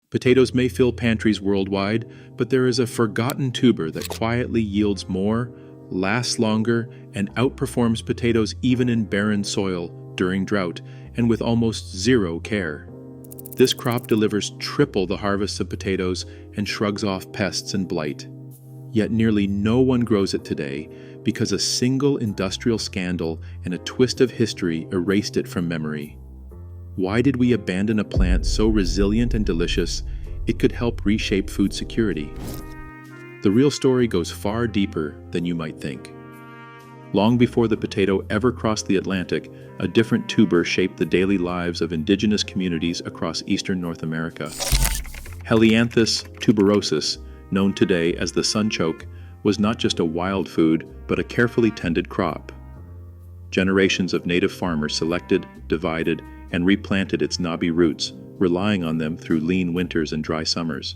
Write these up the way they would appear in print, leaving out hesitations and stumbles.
Potatoes may fill pantries worldwide, but there is a forgotten tuber that quietly yields more, lasts longer, and outperforms potatoes even in barren soil, during drought, and with almost zero care. This crop delivers triple the harvests of potatoes and shrugs off pests and blight. Yet nearly no one grows it today because a single industrial scandal and a twist of history erased it from memory. Why did we abandon a plant so resilient and delicious it could help reshape food security? The real story goes far deeper than you might think. Long before the potato ever crossed the Atlantic, a different tuber shaped the daily lives of indigenous communities across eastern North America. Helianthus tuberosus, known today as the sunchoke, was not just a wild food, but a carefully tended crop. Generations of native farmers selected, divided, and replanted its knobby roots, relying on them through lean winters and dry summers.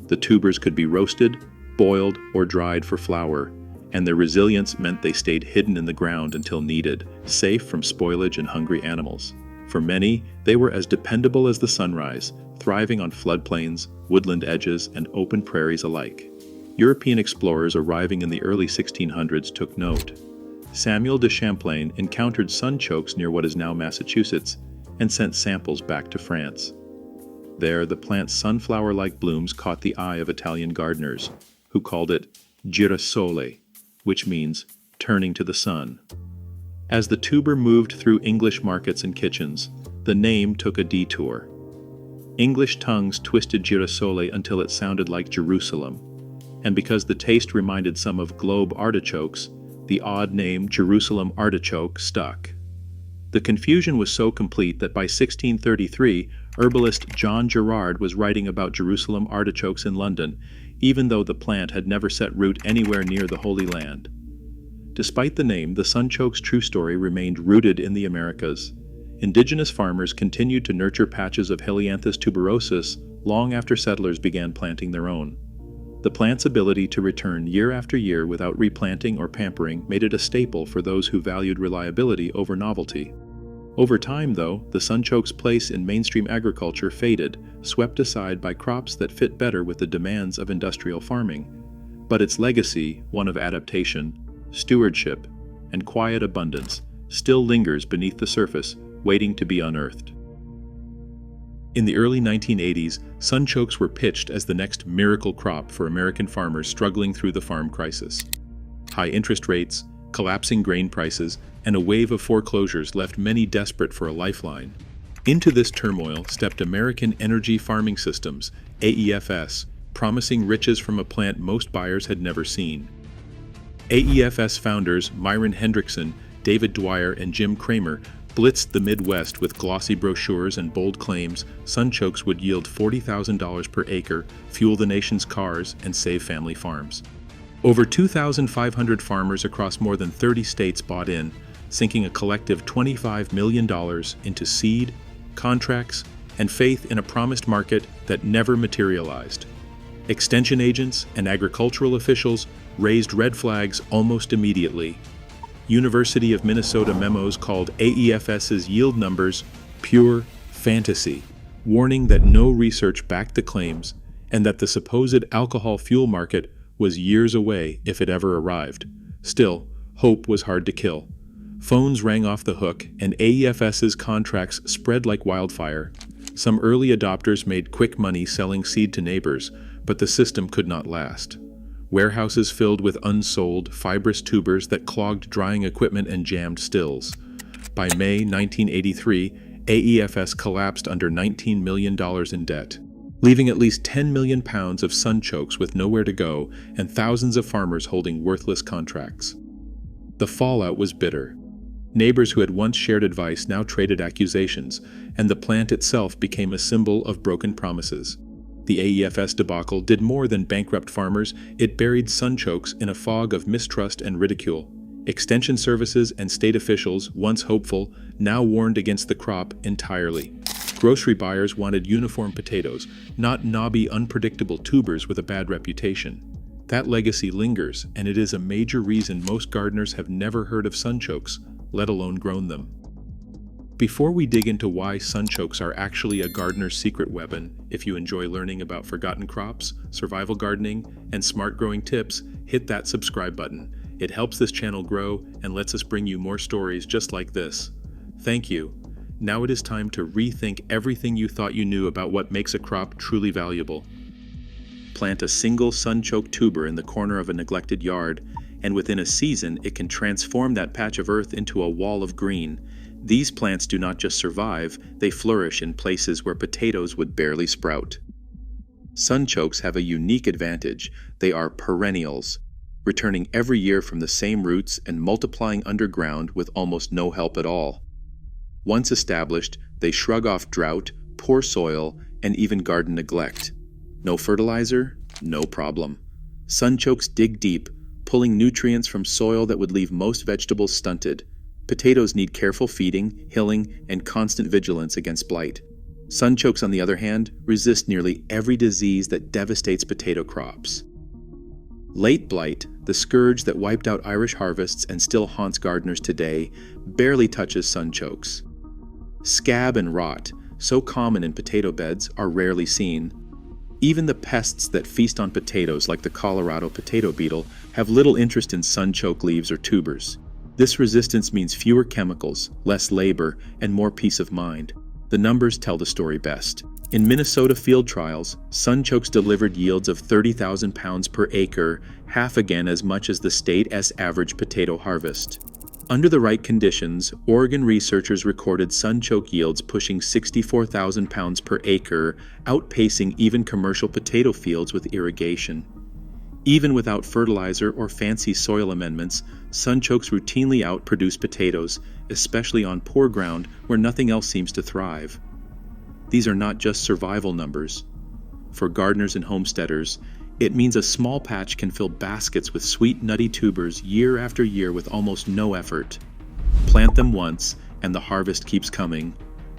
The tubers could be roasted, boiled, or dried for flour, and their resilience meant they stayed hidden in the ground until needed, safe from spoilage and hungry animals. For many, they were as dependable as the sunrise, thriving on floodplains, woodland edges, and open prairies alike. European explorers arriving in the early 1600s took note. Samuel de Champlain encountered sunchokes near what is now Massachusetts and sent samples back to France. There, the plant's sunflower-like blooms caught the eye of Italian gardeners, who called it girasole, which means turning to the sun. As the tuber moved through English markets and kitchens, the name took a detour. English tongues twisted girasole until it sounded like Jerusalem, and because the taste reminded some of globe artichokes, the odd name Jerusalem artichoke stuck. The confusion was so complete that by 1633, herbalist John Gerard was writing about Jerusalem artichokes in London, even though the plant had never set root anywhere near the Holy Land. Despite the name, the sunchoke's true story remained rooted in the Americas. Indigenous farmers continued to nurture patches of Helianthus tuberosus long after settlers began planting their own. The plant's ability to return year after year without replanting or pampering made it a staple for those who valued reliability over novelty. Over time, though, the sunchoke's place in mainstream agriculture faded, swept aside by crops that fit better with the demands of industrial farming. But its legacy, one of adaptation, stewardship, and quiet abundance, still lingers beneath the surface, waiting to be unearthed. In the early 1980s, sunchokes were pitched as the next miracle crop for American farmers struggling through the farm crisis. High interest rates, collapsing grain prices, and a wave of foreclosures left many desperate for a lifeline. Into this turmoil stepped American Energy Farming Systems, AEFS, promising riches from a plant most buyers had never seen. AEFS founders Myron Hendrickson, David Dwyer, and Jim Kramer blitzed the Midwest with glossy brochures and bold claims sunchokes would yield $40,000 per acre, fuel the nation's cars, and save family farms. Over 2,500 farmers across more than 30 states bought in, sinking a collective $25 million into seed, contracts, and faith in a promised market that never materialized. Extension agents and agricultural officials raised red flags almost immediately. University of Minnesota memos called AEFS's yield numbers pure fantasy, warning that no research backed the claims and that the supposed alcohol fuel market was years away if it ever arrived. Still, hope was hard to kill. Phones rang off the hook, and AEFS's contracts spread like wildfire. Some early adopters made quick money selling seed to neighbors, but the system could not last. Warehouses filled with unsold, fibrous tubers that clogged drying equipment and jammed stills. By May 1983, AEFS collapsed under $19 million in debt, leaving at least 10 million pounds of sunchokes with nowhere to go and thousands of farmers holding worthless contracts. The fallout was bitter. Neighbors who had once shared advice now traded accusations, and the plant itself became a symbol of broken promises. The AEFS debacle did more than bankrupt farmers, it buried sunchokes in a fog of mistrust and ridicule. Extension services and state officials, once hopeful, now warned against the crop entirely. Grocery buyers wanted uniform potatoes, not knobby, unpredictable tubers with a bad reputation. That legacy lingers, and it is a major reason most gardeners have never heard of sunchokes, let alone grown them. Before we dig into why sunchokes are actually a gardener's secret weapon, if you enjoy learning about forgotten crops, survival gardening, and smart growing tips, hit that subscribe button. It helps this channel grow and lets us bring you more stories just like this. Thank you. Now it is time to rethink everything you thought you knew about what makes a crop truly valuable. Plant a single sunchoke tuber in the corner of a neglected yard, and within a season it can transform that patch of earth into a wall of green. These plants do not just survive, they flourish in places where potatoes would barely sprout. Sunchokes have a unique advantage. They are perennials, returning every year from the same roots and multiplying underground with almost no help at all. Once established, they shrug off drought, poor soil, and even garden neglect. No fertilizer? No problem. Sunchokes dig deep, pulling nutrients from soil that would leave most vegetables stunted. Potatoes need careful feeding, hilling, and constant vigilance against blight. Sunchokes, on the other hand, resist nearly every disease that devastates potato crops. Late blight, the scourge that wiped out Irish harvests and still haunts gardeners today, barely touches sunchokes. Scab and rot, so common in potato beds, are rarely seen. Even the pests that feast on potatoes, like the Colorado potato beetle, have little interest in sunchoke leaves or tubers. This resistance means fewer chemicals, less labor, and more peace of mind. The numbers tell the story best. In Minnesota field trials, sunchokes delivered yields of 30,000 pounds per acre, half again as much as the state's average potato harvest. Under the right conditions, Oregon researchers recorded sunchoke yields pushing 64,000 pounds per acre, outpacing even commercial potato fields with irrigation. Even without fertilizer or fancy soil amendments, sunchokes routinely outproduce potatoes, especially on poor ground where nothing else seems to thrive. These are not just survival numbers. For gardeners and homesteaders, it means a small patch can fill baskets with sweet, nutty tubers year after year with almost no effort. Plant them once, and the harvest keeps coming.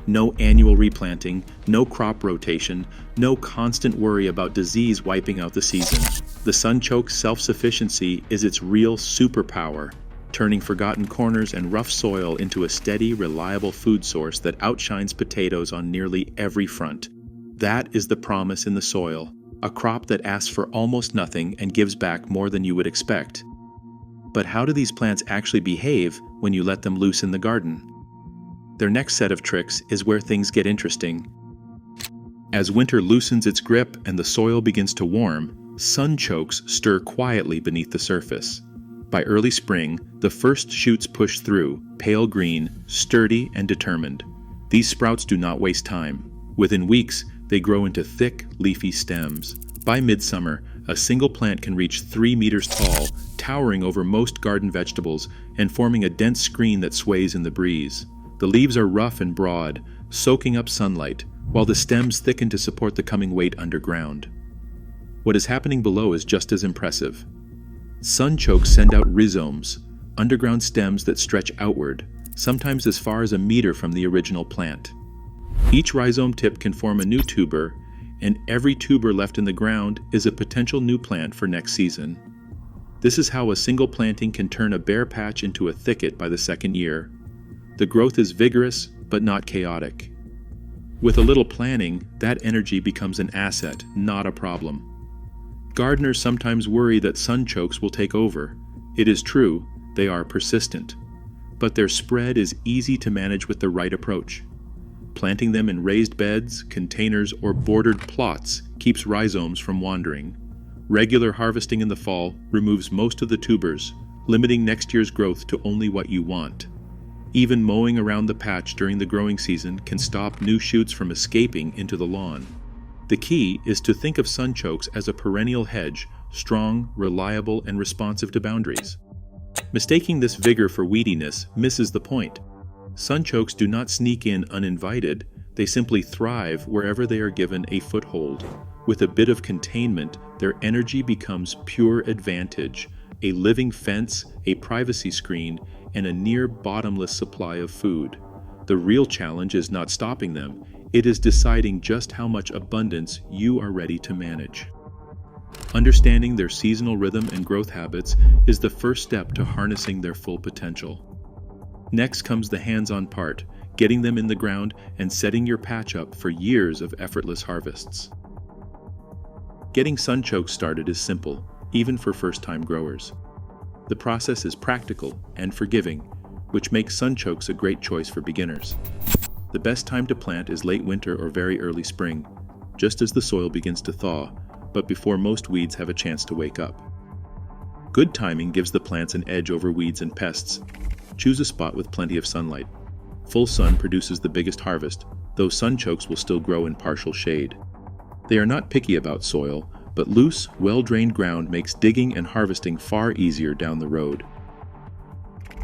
No annual replanting, no crop rotation, no constant worry about disease wiping out the season. The sunchoke's self-sufficiency is its real superpower, turning forgotten corners and rough soil into a steady, reliable food source that outshines potatoes on nearly every front. That is the promise in the soil, a crop that asks for almost nothing and gives back more than you would expect. But how do these plants actually behave when you let them loose in the garden? Their next set of tricks is where things get interesting. As winter loosens its grip and the soil begins to warm, sunchokes stir quietly beneath the surface. By early spring, the first shoots push through, pale green, sturdy, and determined. These sprouts do not waste time. Within weeks, they grow into thick, leafy stems. By midsummer, a single plant can reach 3 meters tall, towering over most garden vegetables and forming a dense screen that sways in the breeze. The leaves are rough and broad, soaking up sunlight, while the stems thicken to support the coming weight underground. What is happening below is just as impressive. Sunchokes send out rhizomes, underground stems that stretch outward, sometimes as far as a meter from the original plant. Each rhizome tip can form a new tuber, and every tuber left in the ground is a potential new plant for next season. This is how a single planting can turn a bare patch into a thicket by the second year. The growth is vigorous, but not chaotic. With a little planning, that energy becomes an asset, not a problem. Gardeners sometimes worry that sunchokes will take over. It is true, they are persistent. But their spread is easy to manage with the right approach. Planting them in raised beds, containers, or bordered plots keeps rhizomes from wandering. Regular harvesting in the fall removes most of the tubers, limiting next year's growth to only what you want. Even mowing around the patch during the growing season can stop new shoots from escaping into the lawn. The key is to think of sunchokes as a perennial hedge, strong, reliable, and responsive to boundaries. Mistaking this vigor for weediness misses the point. Sunchokes do not sneak in uninvited, they simply thrive wherever they are given a foothold. With a bit of containment, their energy becomes pure advantage, a living fence, a privacy screen, and a near bottomless supply of food. The real challenge is not stopping them, it is deciding just how much abundance you are ready to manage. Understanding their seasonal rhythm and growth habits is the first step to harnessing their full potential. Next comes the hands-on part, getting them in the ground and setting your patch up for years of effortless harvests. Getting sunchokes started is simple, even for first-time growers. The process is practical and forgiving, which makes sunchokes a great choice for beginners. The best time to plant is late winter or very early spring, just as the soil begins to thaw, but before most weeds have a chance to wake up. Good timing gives the plants an edge over weeds and pests. Choose a spot with plenty of sunlight. Full sun produces the biggest harvest, though sunchokes will still grow in partial shade. They are not picky about soil, but loose, well-drained ground makes digging and harvesting far easier down the road.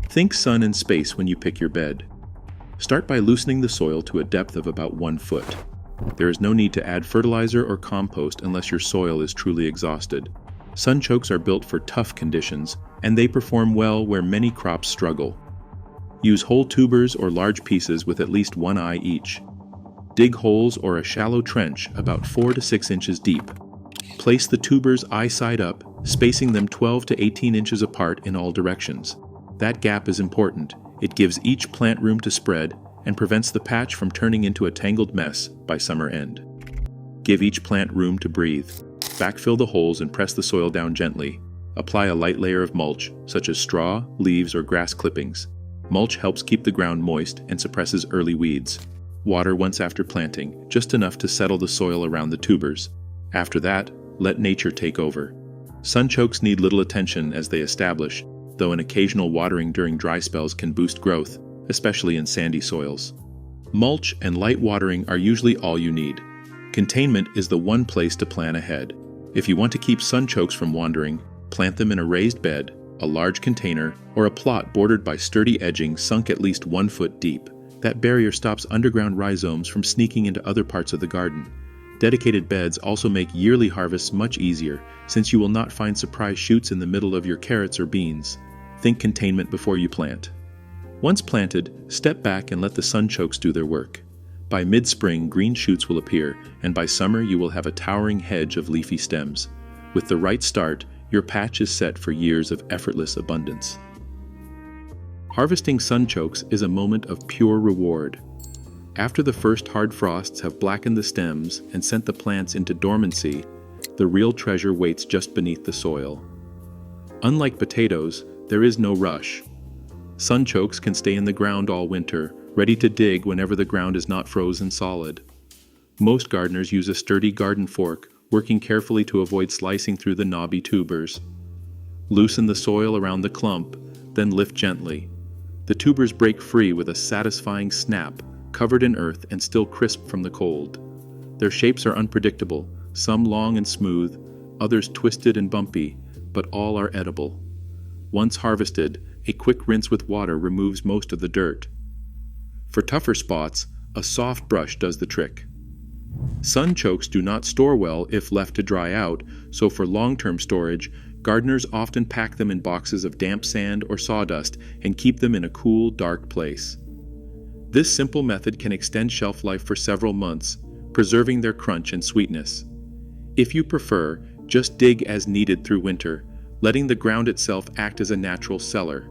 Think sun and space when you pick your bed. Start by loosening the soil to a depth of about 1 foot. There is no need to add fertilizer or compost unless your soil is truly exhausted. Sunchokes are built for tough conditions, and they perform well where many crops struggle. Use whole tubers or large pieces with at least 1 eye each. Dig holes or a shallow trench about 4 to 6 inches deep. Place the tubers eye side up, spacing them 12 to 18 inches apart in all directions. That gap is important. It gives each plant room to spread and prevents the patch from turning into a tangled mess by summer end. Give each plant room to breathe. Backfill the holes and press the soil down gently. Apply a light layer of mulch, such as straw, leaves, or grass clippings. Mulch helps keep the ground moist and suppresses early weeds. Water once after planting, just enough to settle the soil around the tubers. After that, let nature take over. Sunchokes need little attention as they establish, though an occasional watering during dry spells can boost growth, especially in sandy soils. Mulch and light watering are usually all you need. Containment is the one place to plan ahead. If you want to keep sunchokes from wandering, plant them in a raised bed, a large container, or a plot bordered by sturdy edging sunk at least 1 foot deep. That barrier stops underground rhizomes from sneaking into other parts of the garden. Dedicated beds also make yearly harvests much easier, since you will not find surprise shoots in the middle of your carrots or beans. Think containment before you plant. Once planted, step back and let the sunchokes do their work. By mid-spring, green shoots will appear, and by summer you will have a towering hedge of leafy stems. With the right start, your patch is set for years of effortless abundance. Harvesting sunchokes is a moment of pure reward. After the first hard frosts have blackened the stems and sent the plants into dormancy, the real treasure waits just beneath the soil. Unlike potatoes, there is no rush. Sunchokes can stay in the ground all winter, ready to dig whenever the ground is not frozen solid. Most gardeners use a sturdy garden fork, working carefully to avoid slicing through the knobby tubers. Loosen the soil around the clump, then lift gently. The tubers break free with a satisfying snap, covered in earth and still crisp from the cold. Their shapes are unpredictable, some long and smooth, others twisted and bumpy, but all are edible. Once harvested, a quick rinse with water removes most of the dirt. For tougher spots, a soft brush does the trick. Sunchokes do not store well if left to dry out, so for long-term storage, gardeners often pack them in boxes of damp sand or sawdust and keep them in a cool, dark place. This simple method can extend shelf life for several months, preserving their crunch and sweetness. If you prefer, just dig as needed through winter, letting the ground itself act as a natural cellar.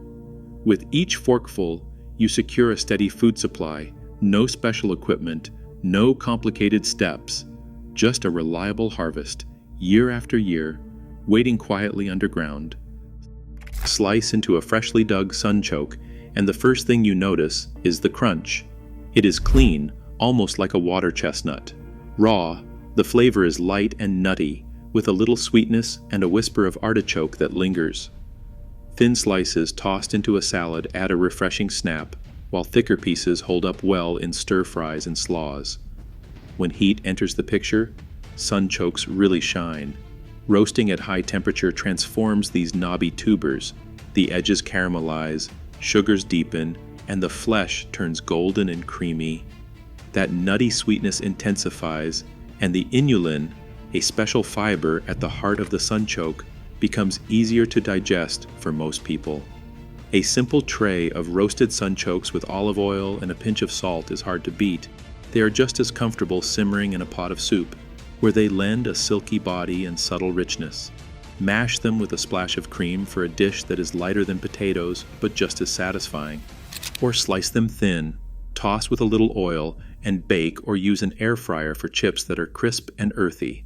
With each forkful, you secure a steady food supply, no special equipment, no complicated steps, just a reliable harvest, year after year, waiting quietly underground. Slice into a freshly dug sunchoke, and the first thing you notice is the crunch. It is clean, almost like a water chestnut. Raw, the flavor is light and nutty, with a little sweetness and a whisper of artichoke that lingers. Thin slices tossed into a salad add a refreshing snap, while thicker pieces hold up well in stir-fries and slaws. When heat enters the picture, sunchokes really shine. Roasting at high temperature transforms these knobby tubers. The edges caramelize, sugars deepen, and the flesh turns golden and creamy. That nutty sweetness intensifies, and the inulin, a special fiber at the heart of the sunchoke, becomes easier to digest for most people. A simple tray of roasted sunchokes with olive oil and a pinch of salt is hard to beat. They are just as comfortable simmering in a pot of soup, where they lend a silky body and subtle richness. Mash them with a splash of cream for a dish that is lighter than potatoes but just as satisfying. Or slice them thin, Toss with a little oil and bake or use an air fryer for chips that are crisp and earthy.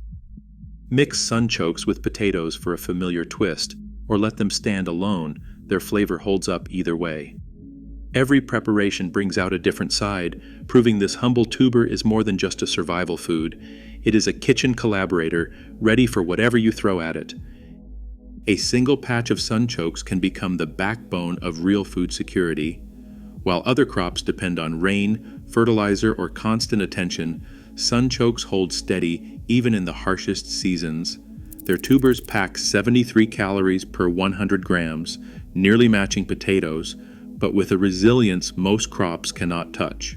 Mix sunchokes with potatoes for a familiar twist, or let them stand alone. Their flavor holds up either way. Every preparation brings out a different side, proving this humble tuber is more than just a survival food. It is a kitchen collaborator, ready for whatever you throw at it. A single patch of sunchokes can become the backbone of real food security. While other crops depend on rain, fertilizer, or constant attention, sunchokes hold steady even in the harshest seasons. Their tubers pack 73 calories per 100 grams, nearly matching potatoes, but with a resilience most crops cannot touch.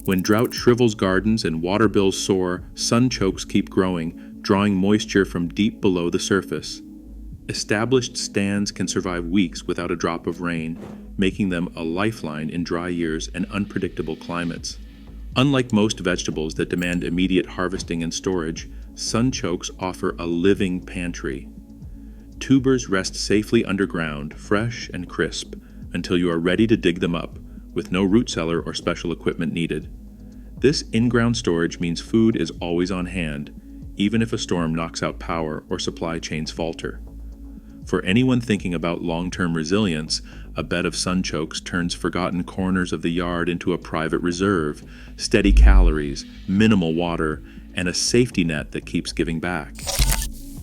When drought shrivels gardens and water bills soar, sunchokes keep growing, drawing moisture from deep below the surface. Established stands can survive weeks without a drop of rain, making them a lifeline in dry years and unpredictable climates. Unlike most vegetables that demand immediate harvesting and storage, sunchokes offer a living pantry. Tubers rest safely underground, fresh and crisp, until you are ready to dig them up, with no root cellar or special equipment needed. This in-ground storage means food is always on hand, even if a storm knocks out power or supply chains falter. For anyone thinking about long-term resilience, a bed of sunchokes turns forgotten corners of the yard into a private reserve, steady calories, minimal water, and a safety net that keeps giving back.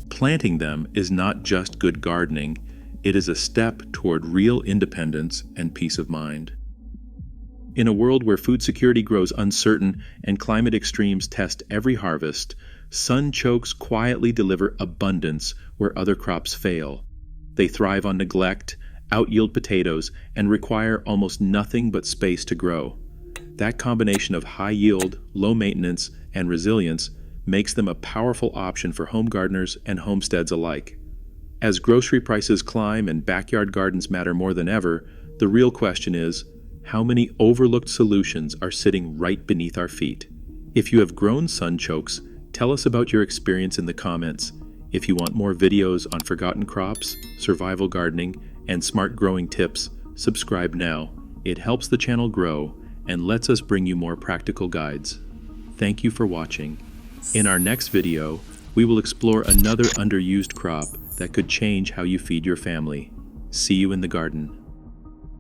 Planting them is not just good gardening, it is a step toward real independence and peace of mind. In a world where food security grows uncertain and climate extremes test every harvest, sunchokes quietly deliver abundance where other crops fail. They thrive on neglect, out-yield potatoes, and require almost nothing but space to grow. That combination of high yield, low maintenance, and resilience makes them a powerful option for home gardeners and homesteads alike. As grocery prices climb and backyard gardens matter more than ever, the real question is, how many overlooked solutions are sitting right beneath our feet? If you have grown sunchokes, tell us about your experience in the comments. If you want more videos on forgotten crops, survival gardening, and smart growing tips, subscribe now. It helps the channel grow and lets us bring you more practical guides. Thank you for watching. In our next video, we will explore another underused crop that could change how you feed your family. See you in the garden.